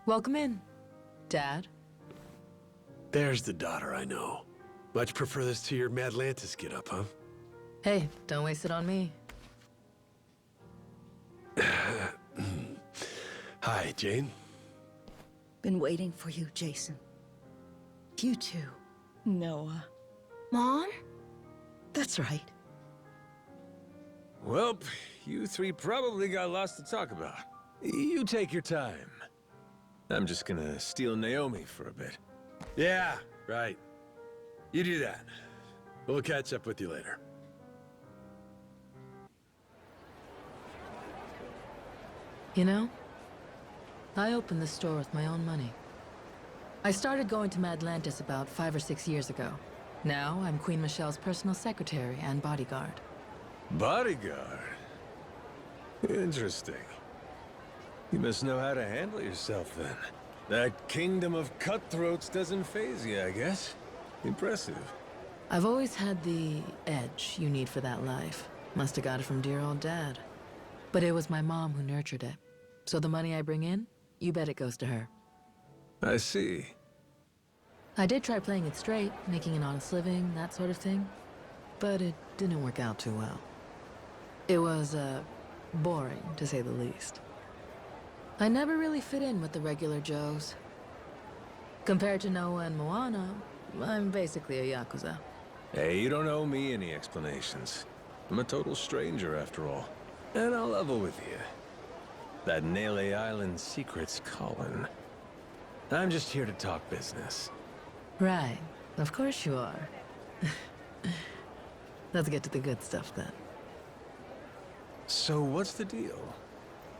Welcome in, Dad. There's the daughter I know. Much prefer this to your Madlantis get-up, huh? Hey, don't waste it on me. Hi, Jane. Been waiting for you, Jason. You too, Noah. Mom? That's right. Well, you three probably got lots to talk about. You take your time. I'm just gonna steal Naomi for a bit. Yeah, right. You do that. We'll catch up with you later. You know, I opened the store with my own money. I started going to Madlantis about 5 or 6 years ago. Now, I'm Queen Michelle's personal secretary and bodyguard. Bodyguard? Interesting. You must know how to handle yourself, then. That kingdom of cutthroats doesn't faze you, I guess. Impressive. I've always had the edge you need for that life. Must have got it from dear old Dad. But it was my mom who nurtured it. So the money I bring in, you bet it goes to her. I see. I did try playing it straight, making an honest living, that sort of thing. But it didn't work out too well. It was, boring, to say the least. I never really fit in with the regular Joes. Compared to Noah and Moana, I'm basically a Yakuza. Hey, you don't owe me any explanations. I'm a total stranger, after all. And I'll level with you. That Nele Island secret's calling. I'm just here to talk business. Right. Of course you are. Let's get to the good stuff, then. So what's the deal?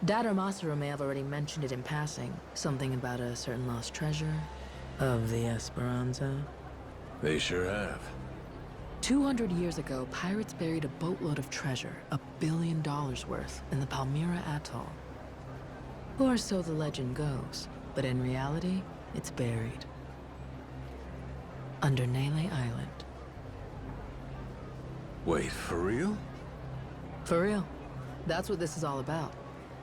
Dad or Masaru may have already mentioned it in passing. Something about a certain lost treasure of the Esperanza. They sure have. 200 years ago, pirates buried a boatload of treasure, $1 billion worth, in the Palmyra Atoll. Or so the legend goes, but in reality, it's buried. Under Nele Island. Wait, for real? For real. That's what this is all about.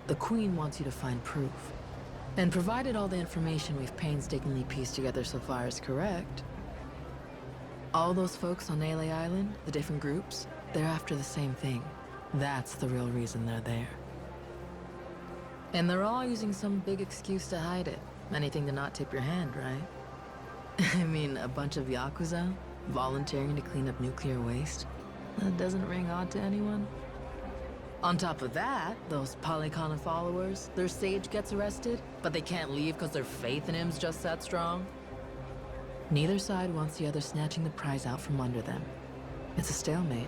The Queen wants you to find proof. And provided all the information we've painstakingly pieced together so far is correct, all those folks on Nele Island, the different groups, they're after the same thing. That's the real reason they're there. And they're all using some big excuse to hide it. Anything to not tip your hand, right? I mean, a bunch of Yakuza volunteering to clean up nuclear waste? That doesn't ring odd to anyone. On top of that, those Polycana followers, their sage gets arrested, but they can't leave because their faith in him's just that strong. Neither side wants the other snatching the prize out from under them. It's a stalemate.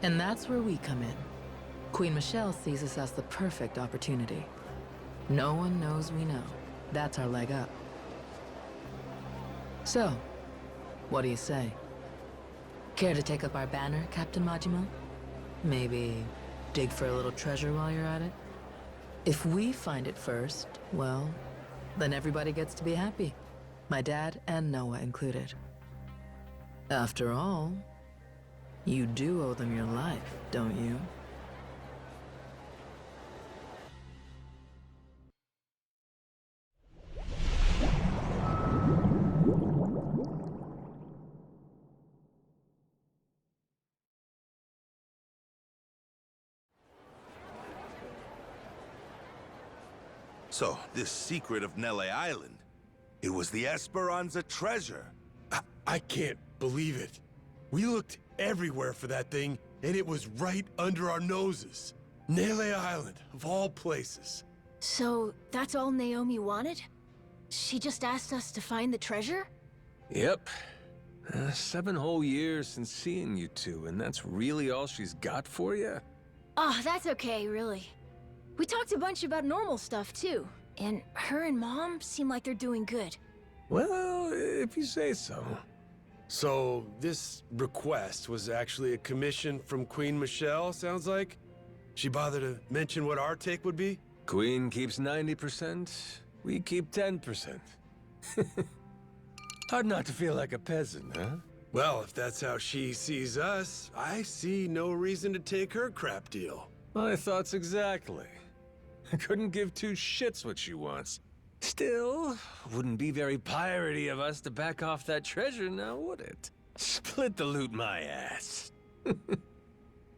And that's where we come in. Queen Michelle sees us as the perfect opportunity. No one knows we know. That's our leg up. So, what do you say? Care to take up our banner, Captain Majima? Maybe dig for a little treasure while you're at it? If we find it first, well, then everybody gets to be happy. My dad and Noah included. After all, you do owe them your life, don't you? So, this secret of Nele Island, it was the Esperanza treasure. I can't believe it. We looked everywhere for that thing, and it was right under our noses. Nele Island, of all places. So, that's all Naomi wanted? She just asked us to find the treasure? Yep. 7 whole years since seeing you two, and that's really all she's got for you? Oh, that's okay, really. We talked a bunch about normal stuff, too. And her and Mom seem like they're doing good. Well, if you say so. So, this request was actually a commission from Queen Michelle, sounds like? She bothered to mention what our take would be? Queen keeps 90%, we keep 10%. Hard not to feel like a peasant, huh? Well, if that's how she sees us, I see no reason to take her crap deal. My thoughts exactly. I couldn't give two shits what she wants. Still, wouldn't be very piratey of us to back off that treasure now, would it? Split the loot my ass.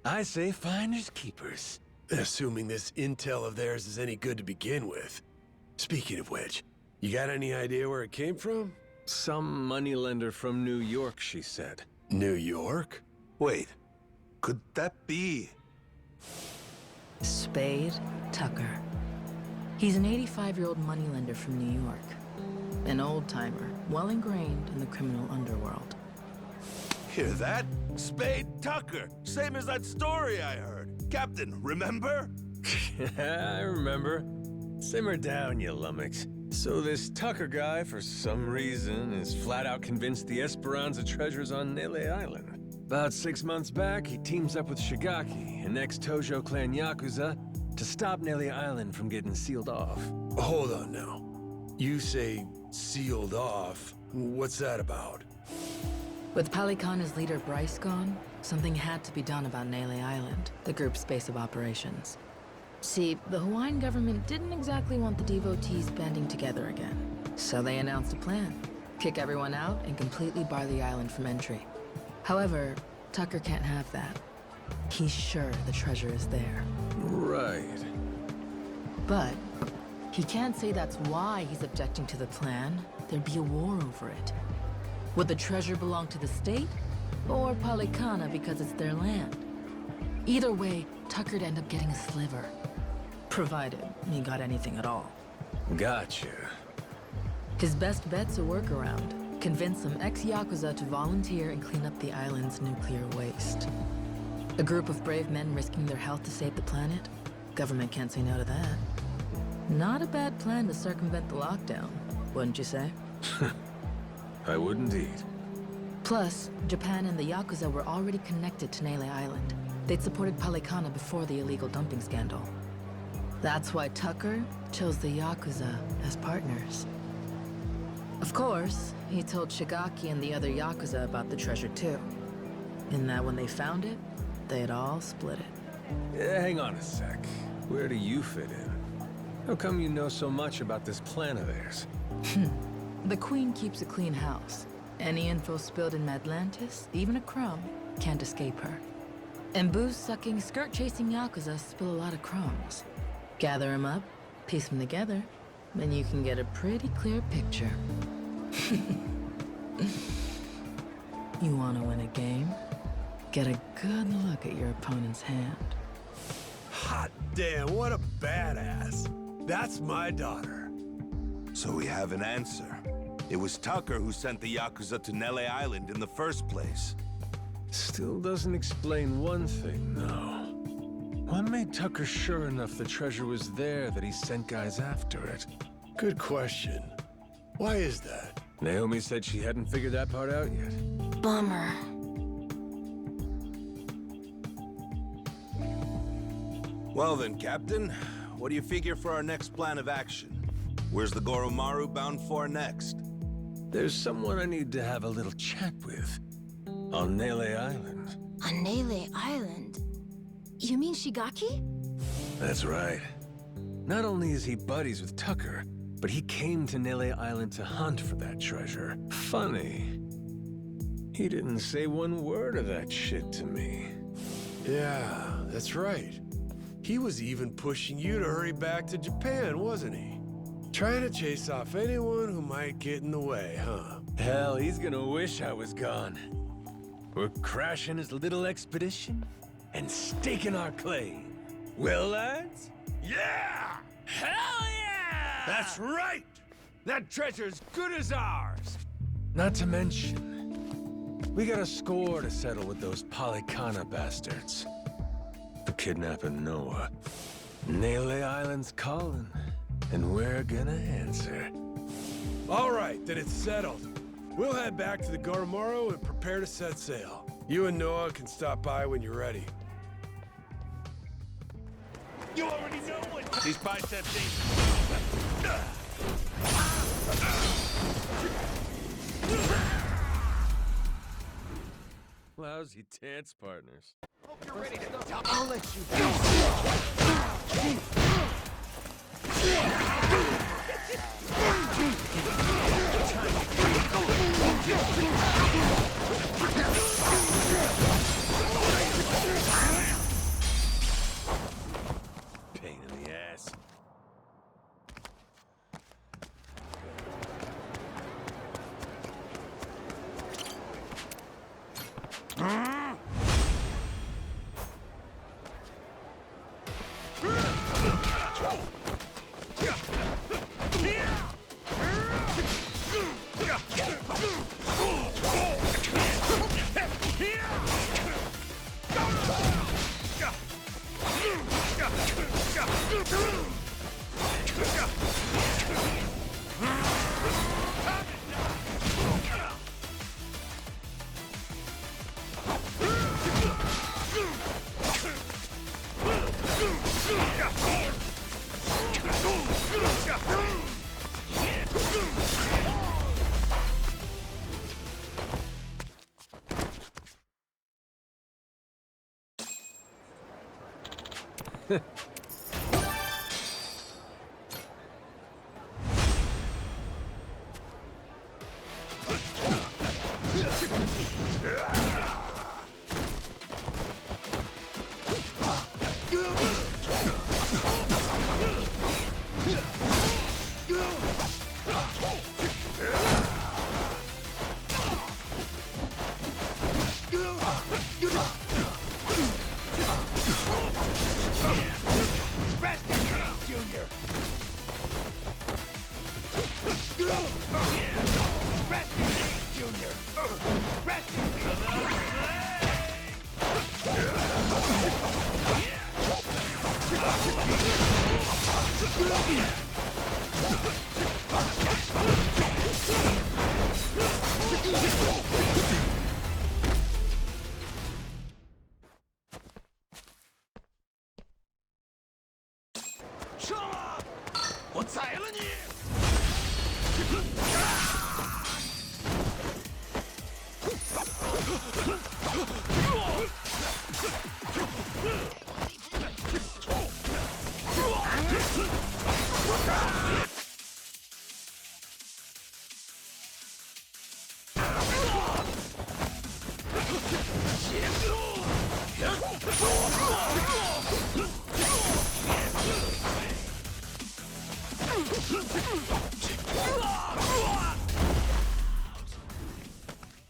I say finders keepers. Assuming this intel of theirs is any good to begin with. Speaking of which, you got any idea where it came from? Some moneylender from New York, she said. New York? Wait, could that be? Spade Tucker. He's an 85-year-old moneylender from New York. An old-timer, well ingrained in the criminal underworld. Hear that? Spade Tucker, same as that story I heard. Captain, remember? I remember. Simmer down, you lummox. So this Tucker guy, for some reason, is flat out convinced the Esperanza treasure's on Nele Island. About 6 months back, he teams up with Shigaki, an ex-Tojo clan Yakuza, to stop Nele Island from getting sealed off. Hold on now. You say sealed off. What's that about? With Palikana's leader Bryce gone, something had to be done about Nele Island, the group's base of operations. See, the Hawaiian government didn't exactly want the devotees banding together again. So they announced a plan. Kick everyone out and completely bar the island from entry. However, Tucker can't have that. He's sure the treasure is there. Right. But he can't say that's why he's objecting to the plan. There'd be a war over it. Would the treasure belong to the state? Or Palikana because it's their land? Either way, Tucker'd end up getting a sliver. Provided he got anything at all. Gotcha. His best bet's a workaround. Convince some ex-Yakuza to volunteer and clean up the island's nuclear waste. A group of brave men risking their health to save the planet? Government can't say no to that. Not a bad plan to circumvent the lockdown, wouldn't you say? I would indeed. Plus, Japan and the Yakuza were already connected to Nele Island. They'd supported Palikana before the illegal dumping scandal. That's why Tucker chose the Yakuza as partners. Of course, he told Shigaki and the other Yakuza about the treasure too. And that when they found it, they'd all split it. Hang on a sec. Where do you fit in? How come you know so much about this plan of theirs? The Queen keeps a clean house. Any info spilled in Madlantis, even a crumb, can't escape her. And booze-sucking, skirt-chasing Yakuza spill a lot of crumbs. Gather them up, piece them together, then you can get a pretty clear picture. You want to win a game? Get a good look at your opponent's hand. Hot damn, what a badass. That's my daughter. So we have an answer. It was Tucker who sent the Yakuza to Nele Island in the first place. Still doesn't explain one thing, though. What made Tucker sure enough the treasure was there that he sent guys after it? Good question. Why is that? Naomi said she hadn't figured that part out yet. Bummer. Well then, Captain, what do you figure for our next plan of action? Where's the Goromaru bound for next? There's someone I need to have a little chat with. On Nele Island. On Nele Island? You mean Shigaki? That's right. Not only is he buddies with Tucker, but he came to Nele Island to hunt for that treasure. Funny. He didn't say one word of that shit to me. Yeah, that's right. He was even pushing you to hurry back to Japan, wasn't he? Trying to chase off anyone who might get in the way, huh? Hell, he's gonna wish I was gone. We're crashing his little expedition and staking our claim. Well, lads? Yeah! Hell yeah! That's right! That treasure's good as ours! Not to mention, we got a score to settle with those Palikana bastards. For kidnapping Noah. Nele Island's calling, and we're gonna answer. All right, then it's settled. We'll head back to the Goromaru and prepare to set sail. You and Noah can stop by when you're ready. You already know what these biceps Lousy dance partners. I'll let you go.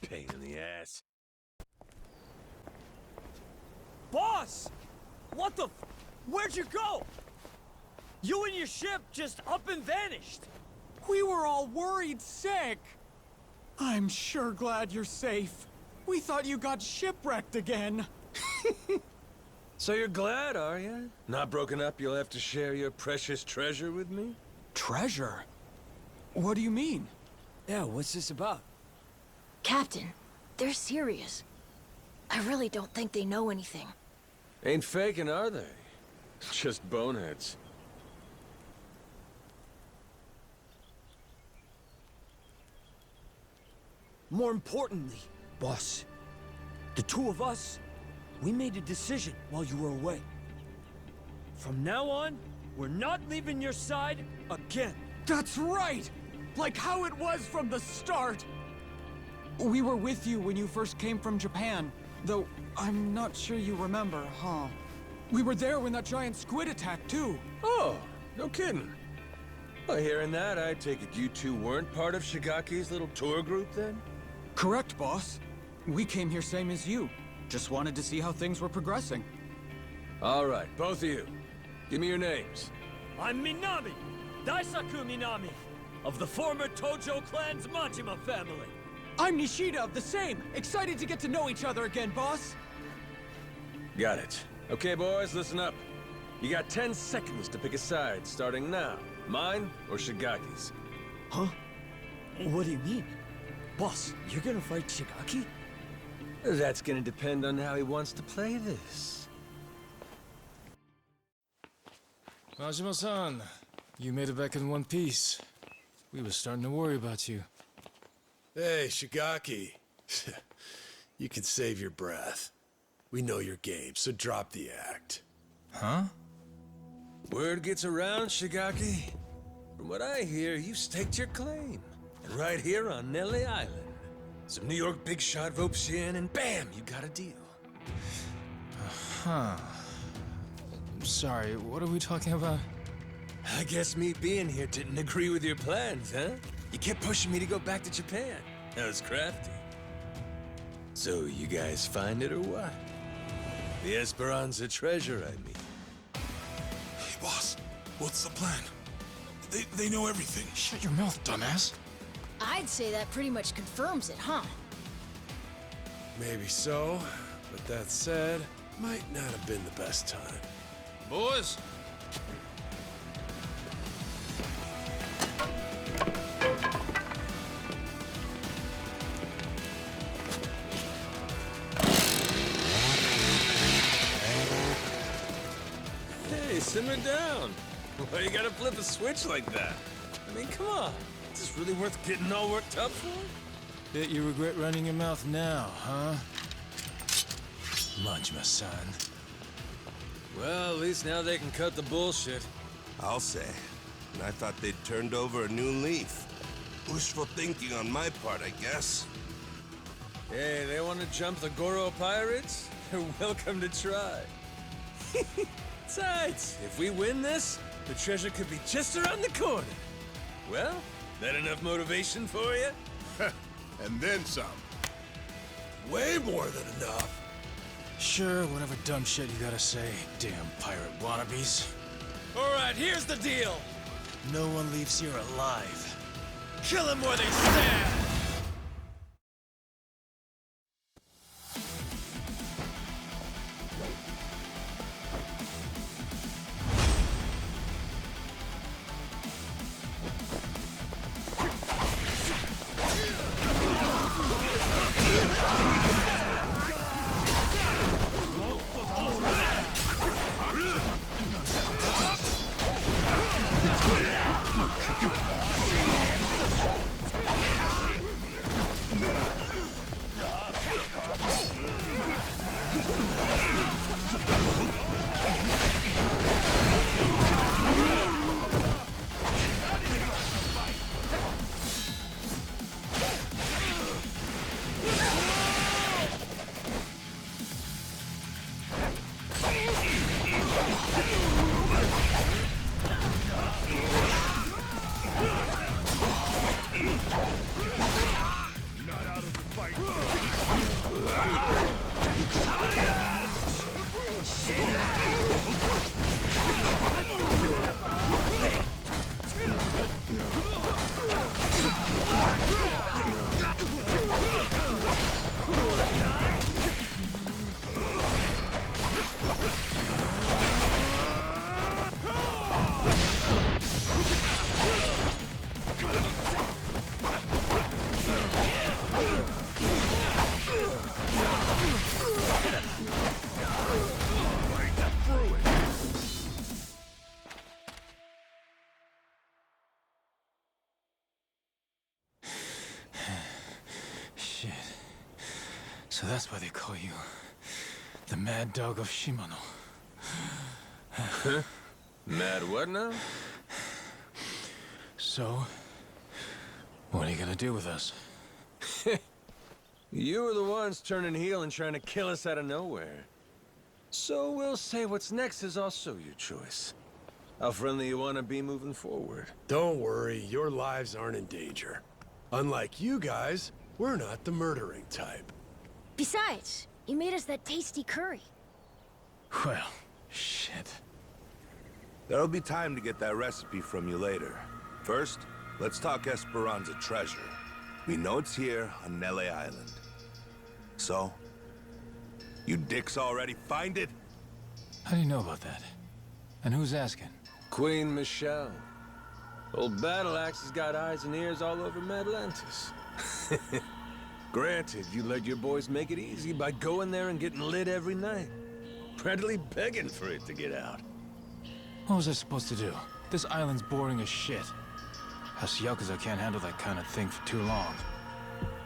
Pain in the ass. Boss! What the Where'd you go? You and your ship just up and vanished. We were all worried sick. I'm sure glad you're safe. We thought you got shipwrecked again. So you're glad, are you? Not broken up, you'll have to share your precious treasure with me? Treasure? What do you mean? Yeah, what's this about? Captain, they're serious. I really don't think they know anything. Ain't faking, are they? Just boneheads. More importantly, boss, the two of us, we made a decision while you were away. From now on, we're not leaving your side again. That's right! Like how it was from the start! We were with you when you first came from Japan, though I'm not sure you remember, huh? We were there when that giant squid attacked, too. Oh, no kidding. Well, hearing that, I take it you two weren't part of Shigaki's little tour group, then? Correct, boss. We came here same as you. Just wanted to see how things were progressing. All right, both of you. Give me your names. I'm Minami, Daisaku Minami, of the former Tojo clan's Majima family. I'm Nishida of the same. Excited to get to know each other again, boss. Got it. Okay, boys, listen up. You got 10 seconds to pick a side, starting now. Mine or Shigaki's? Huh? What do you mean? Boss, you're gonna fight Shigaki? That's gonna depend on how he wants to play this. Majima-san, you made it back in one piece. We were starting to worry about you. Hey, Shigaki. You can save your breath. We know your game, so drop the act. Huh? Word gets around, Shigaki. From what I hear, you staked your claim. And right here on Nelly Island. Some New York big shot ropes you in, and bam, you got a deal. Huh. I'm sorry, what are we talking about? I guess me being here didn't agree with your plans, huh? You kept pushing me to go back to Japan. That was crafty. So, you guys find it or what? The Esperanza treasure, I mean. Hey, boss. What's the plan? They know everything. Shut your mouth, dumbass. I'd say that pretty much confirms it, huh? Maybe so, but that said, might not have been the best time. Boys! Hey, simmer down. Why you gotta flip a switch like that? I mean, come on. Is this really worth getting all worked up for? Bet you regret running your mouth now, huh? Majima-san. Well, at least now they can cut the bullshit. I'll say. And I thought they'd turned over a new leaf. Wishful thinking on my part, I guess. Hey, they want to jump the Goro pirates? They're welcome to try. Besides, if we win this, the treasure could be just around the corner. Well, that enough motivation for you? And then some. Way more than enough. Sure, whatever dumb shit you gotta say, damn pirate wannabes. All right, here's the deal. No one leaves here alive. Kill them where they stand! Shit. So that's why they call you the Mad Dog of Shimano. Mad what now? So, what are you gonna do with us? You were the ones turning heel and trying to kill us out of nowhere. So we'll say what's next is also your choice. How friendly you want to be moving forward. Don't worry, your lives aren't in danger. Unlike you guys, we're not the murdering type. Besides, you made us that tasty curry. Well, shit. There'll be time to get that recipe from you later. First, let's talk Esperanza treasure. We know it's here on Nele Island. So, you dicks already find it? How do you know about that? And who's asking? Queen Michelle. Old Battle Axe has got eyes and ears all over Madlantis. Granted, you let your boys make it easy by going there and getting lit every night. Practically begging for it to get out. What was I supposed to do? This island's boring as shit. Us Yakuza can't handle that kind of thing for too long.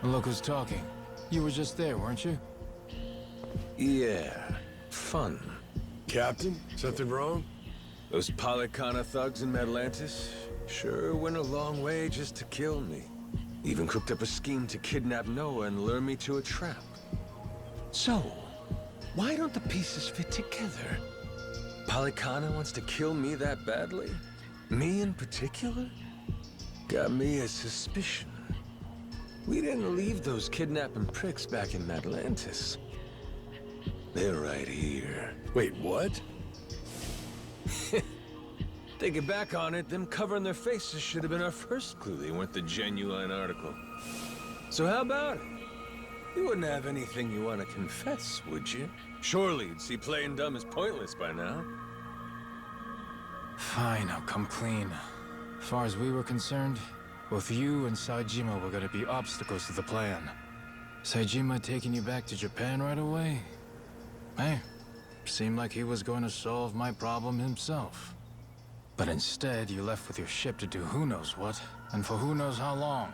And look who's talking. You were just there, weren't you? Yeah, fun. Captain, something wrong? Those Polycana thugs in Madlantis sure went a long way just to kill me. Even cooked up a scheme to kidnap Noah and lure me to a trap. So, why don't the pieces fit together? Polycana wants to kill me that badly? Me in particular? Got me a suspicion. We didn't leave those kidnapping pricks back in Madlantis. They're right here. Wait, what? Thinking back on it, them covering their faces should have been our first clue they weren't the genuine article. So how about it? You wouldn't have anything you want to confess, would you? Surely you'd see playing dumb as pointless by now. Fine, I'll come clean. As far as we were concerned, both you and Saejima were gonna be obstacles to the plan. Saejima taking you back to Japan right away? Hey, seemed like he was going to solve my problem himself. But instead, you left with your ship to do who knows what, and for who knows how long.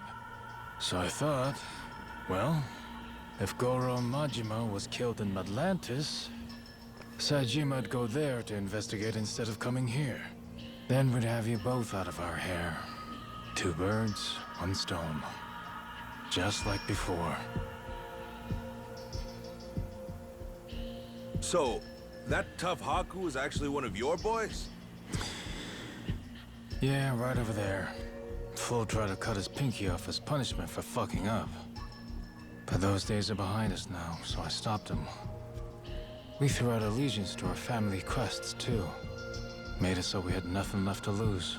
So I thought, well, if Goro Majima was killed in Madlantis, Saejima'd go there to investigate instead of coming here. Then we'd have you both out of our hair. 2 birds, 1 stone. Just like before. So, that tough Haku was actually one of your boys? Yeah, right over there. Fool tried to cut his pinky off as punishment for fucking up. But those days are behind us now, so I stopped him. We threw out allegiance to our family crests, too. Made it so we had nothing left to lose.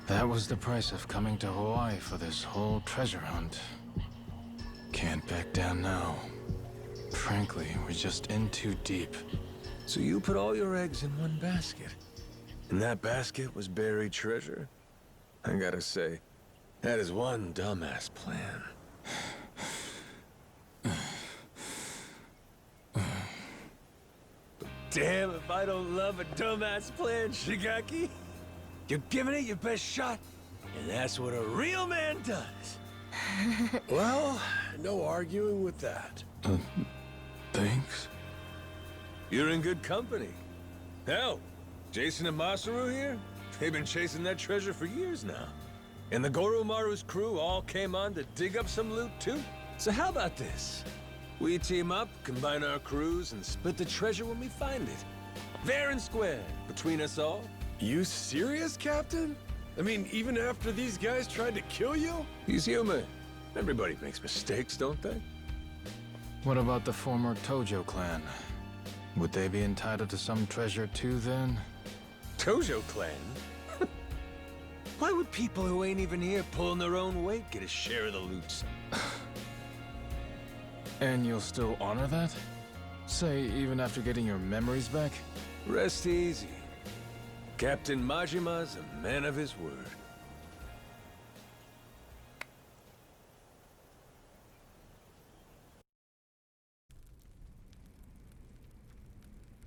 That was the price of coming to Hawaii for this whole treasure hunt. Can't back down now. Frankly, we're just in too deep. So you put all your eggs in one basket. And that basket was buried treasure? I gotta say, that is one dumbass plan. Damn if I don't love a dumbass plan, Shigaki. You're giving it your best shot, and that's what a real man does. Well, no arguing with that. Thanks? You're in good company. Hell, Jason and Masaru here, they've been chasing that treasure for years now. And the Goromaru's crew all came on to dig up some loot too. So how about this? We team up, combine our crews, and split the treasure when we find it. Fair and square, between us all. You serious, Captain? I mean, even after these guys tried to kill you? He's human. Everybody makes mistakes, don't they? What about the former Tojo clan? Would they be entitled to some treasure too, then? Tojo clan? Why would people who ain't even here pulling their own weight get a share of the loot? And you'll still honor that? Say, even after getting your memories back? Rest easy. Captain Majima's a man of his word.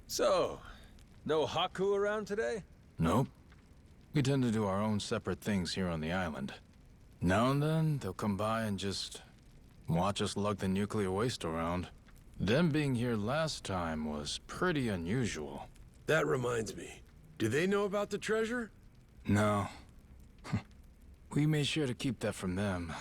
So, no Haku around today? Nope. We tend to do our own separate things here on the island. Now and then, they'll come by and just watch us lug the nuclear waste around. Them being here last time was pretty unusual. That reminds me. Do they know about the treasure? No. We made sure to keep that from them.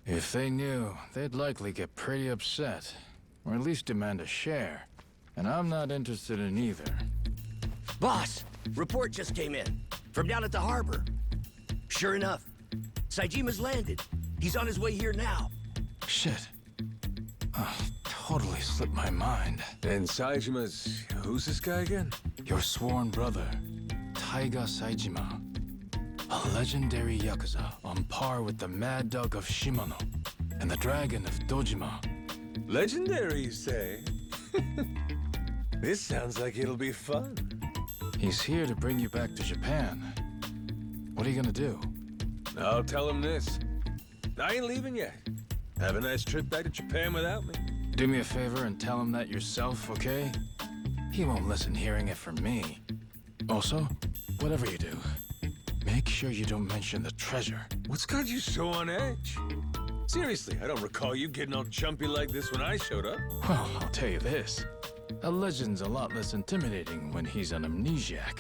If they knew, they'd likely get pretty upset. Or at least demand a share. And I'm not interested in either. Boss, report just came in. From down at the harbor. Sure enough, Saijima's landed. He's on his way here now. Shit. Oh, totally slipped my mind. And Saijima's... who's this guy again? Your sworn brother, Taiga Saejima. A legendary Yakuza on par with the Mad Dog of Shimano and the Dragon of Dojima. Legendary, you say? This sounds like it'll be fun. He's here to bring you back to Japan. What are you gonna do? I'll tell him this. I ain't leaving yet. Have a nice trip back to Japan without me. Do me a favor and tell him that yourself, okay? He won't listen hearing it from me. Also, whatever you do, make sure you don't mention the treasure. What's got you so on edge? Seriously, I don't recall you getting all jumpy like this when I showed up. Well, I'll tell you this. A legend's a lot less intimidating when he's an amnesiac.